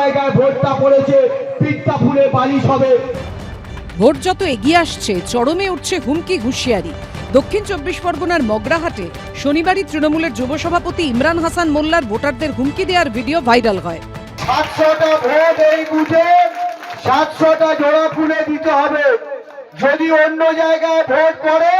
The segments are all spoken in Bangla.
জায়গায় ভোটটা পড়েছে পিঠটা ফুলে বালিশ হবে। ভোট যত এগিয়ে আসছে চরমে উঠছে হুমকি হুঁশিয়ারি। দক্ষিণ চব্বিশ পরগনার মগরাহাটে শনিবারই তৃণমূলের যুব সভাপতি ইমরান হাসান মোল্লার ভোটারদের হুমকি দেওয়ার ভিডিও ভাইরাল হয়। 700টা ভোট এই বুথে 700টা জোড়া ফুলে দিতে হবে। যদি অন্য জায়গায় ভোট পড়ে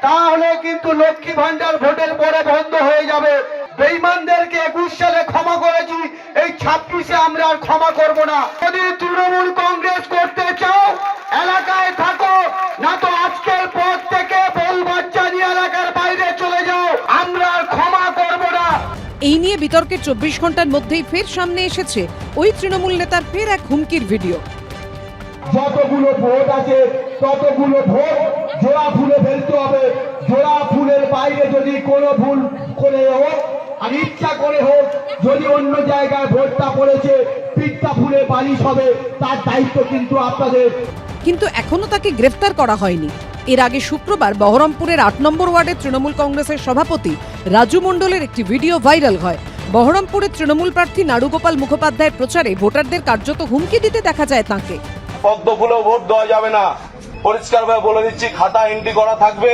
তাহলে কিন্তু লক্ষ্মী ভান্ডার ভোটের পরে বন্ধ হয়ে যাবে। বেঈমানদেরকে 21 সালে ক্ষমা করেছি, এই 26-এ আমরা আর ক্ষমা করব না। যদি তৃণমূল কংগ্রেস করতে চাও এলাকায় থাকো, না তো আজকের পর থেকে বউ বাচ্চা নিয়ে এলাকার বাইরে চলে যাও, আমরা আর ক্ষমা করব না। এই নিয়ে বিতর্কের 24 ঘন্টার মধ্যেই ফের সামনে এসেছে ওই তৃণমূল নেতার ফের এক হুমকির ভিডিও। যতগুলো ভোট আছে ততগুলো ভোট জোড়া ফুলে ফেলতে হবে। জোড়া ফুলের বাইরে যদি কোনো ভুল করে হোক আর ইচ্ছা করে হোক, যদি অন্য জায়গায় ভোটটা পড়েছে পিঠটা ফুলে বালিশ হবে, তার দায়িত্ব কিন্তু আপনাদের। কিন্তু এখনো তাকে গ্রেফতার করা হয়নি। এর আগে শুক্রবার বহরমপুরের 8 নম্বর ওয়ার্ডের তৃণমূল কংগ্রেসের সভাপতি রাজু মণ্ডলের একটি ভিডিও ভাইরাল হয়। বহরমপুরের তৃণমূল প্রার্থী নাড়ুগোপাল মুখোপাধ্যায়ের প্রচারে ভোটারদের কার্যত হুমকি দিতে দেখা যায় তাঁকে। পদ্মফুলে ভোট দেওয়া যাবে না, পরিষ্কারভাবে বলে দিচ্ছি, খাতা এন্ট্রি করা থাকবে,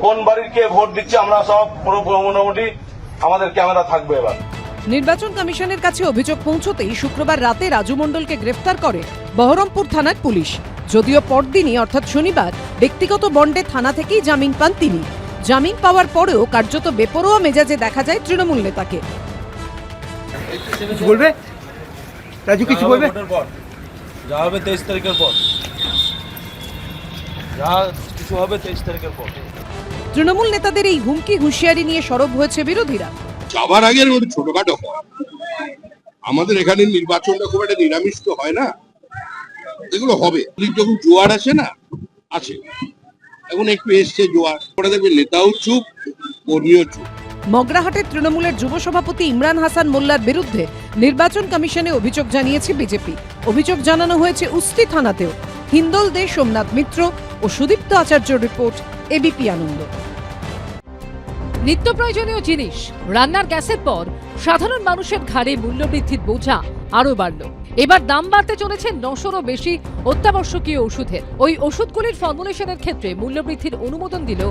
কোন বাড়ির কে ভোট দিচ্ছে আমরা সব পুরো মোটামুটি আমাদের ক্যামেরা থাকবে। এবার নির্বাচন কমিশনের কাছে অভিযোগ পৌঁছতেই শুক্রবার রাতে রাজু মণ্ডলকে গ্রেফতার করে বহরমপুর থানার পুলিশ। যদিও পরদিনই অর্থাৎ শনিবার ব্যক্তিগত বন্ডে থানা থেকেই জামিন পান তিনি। জামিন পাওয়ার পরেও কার্যত বেপরোয়া মেজাজে দেখা যায় তৃণমূল নেতাকে। বলবে রাজু কিছু বলবে? যা হবে 23 তারিখের পর, যা কিছু হবে 23 তারিখের পর। তৃণমূল নেতাদের এই হুমকি হুঁশিয়ারি নিয়ে সরব হয়েছে বিরোধীরা। যাবার আগের মধ্যে ছোটখাটো হয়, আমাদের এখানে নির্বাচনটা খুব একটা নিরামিষ তো হয় না, এগুলো হবে। যখন জোয়ার আসে না, আছে এখন একটু এসছে জোয়ার, পরে দেখবে নেতাও চুপ, কর্মীও চুপ। মগরাহাটের তৃণমূলের যুব সভাপতি ইমরান হাসান মোল্লার বিরুদ্ধে নির্বাচন কমিশনে অভিযোগ জানিয়েছে বিজেপি। অভিযোগ জানানো হয়েছে উস্তি থানাতেও। হিন্দল দে, সোমনাথ মিত্র ও সুদীপ্ত আচার্যর রিপোর্ট, এবিপি আনন্দ। নিত্য প্রয়োজনীয় জিনিস, রান্নার গ্যাসের পর সাধারণ মানুষের ঘাড়ে মূল্যবৃদ্ধির বোঝা আরো বাড়ল। এবার দাম বাড়তে চলেছে 900-রও বেশি অত্যাবশ্যকীয় ওষুধের। ওই ওষুধগুলির ফর্মুলেশনের ক্ষেত্রে মূল্যবৃদ্ধির অনুমোদন দিল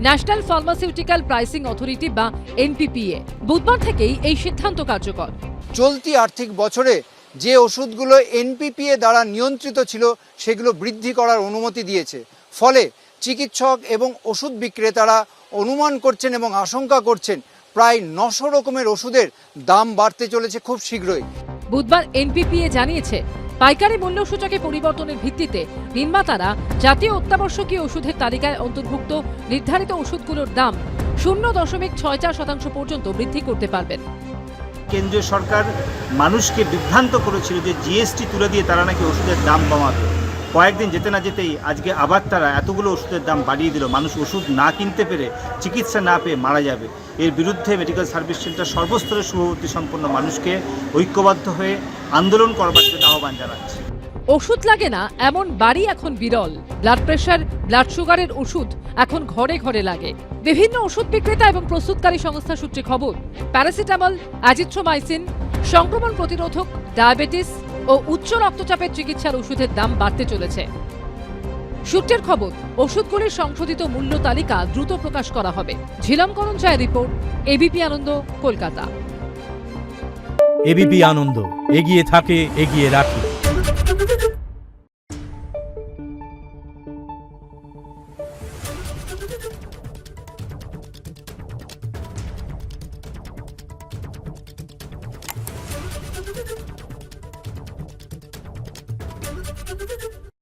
ন্যাশনাল ফার্মাসিউটিক্যাল প্রাইসিং অথরিটি বা এনপিপিএ। বুধবার থেকেই এই সিদ্ধান্ত কার্যকর। চলতি আর্থিক বছরে যে ওষুধগুলো এনপিপিএ দ্বারা নিয়ন্ত্রিত ছিল সেগুলো বৃদ্ধি করার অনুমতি দিয়েছে। ফলে চিকিৎসক এবং ওষুধ বিক্রেতারা অনুমান করছেন এবং আশঙ্কা করছেন প্রায় 900 রকমের ওষুধের দাম বাড়তে চলেছে খুব শীঘ্রই। বুধবার এনপিপিএ জানিয়েছে, পাইকারি মূল্য সূচকে পরিবর্তনের ভিত্তিতে নির্মাতারা জাতীয় অত্যাবশ্যকীয় ওষুধের তালিকায় অন্তর্ভুক্ত নির্ধারিত ওষুধগুলোর দাম 0.64% পর্যন্ত বৃদ্ধি করতে পারবেন। কেন্দ্রীয় সরকার মানুষকে বিভ্রান্ত করেছিল যে জিএসটি তুলে দিয়ে তারা নাকি ওষুধের দাম কমাবে। কয়েকদিন যেতে না যেতেই আজকে আবার তারা এতগুলো ওষুধের দাম বাড়িয়ে দিল। মানুষ ওষুধ না কিনতে পেরে, চিকিৎসা না পেয়ে মারা যাবে। এর বিরুদ্ধে মেডিকেল সার্ভিস সেন্টার সর্বস্তরের শুভবুদ্ধি সম্পন্ন মানুষকে ঐক্যবদ্ধ হয়ে আন্দোলন করবার জন্য আহ্বান জানাচ্ছে। ওষুধ লাগে না এমন বাড়ি এখন বিরল। ব্লাড প্রেশার, ব্লাড সুগারের ওষুধ এখন ঘরে ঘরে লাগে। বিভিন্ন ওষুধ বিক্রেতা এবং প্রস্তুতকারী সংস্থা সূত্রে খবর, প্যারাসিটামল, অ্যাজিথ্রোমাইসিন, সংক্রমণ প্রতিরোধক, ডায়াবেটিস ও উচ্চ রক্তচাপের চিকিৎসার ওষুধের দাম বাড়তে চলেছে। সূত্রের খবর, ওষুধগুলির সংশোধিত মূল্য তালিকা দ্রুত প্রকাশ করা হবে। ঝিলম করঞ্চায়ের রিপোর্ট, এবিপি আনন্দ, কলকাতা। এবিপি আনন্দ, এগিয়ে থাকে, এগিয়ে রাখে।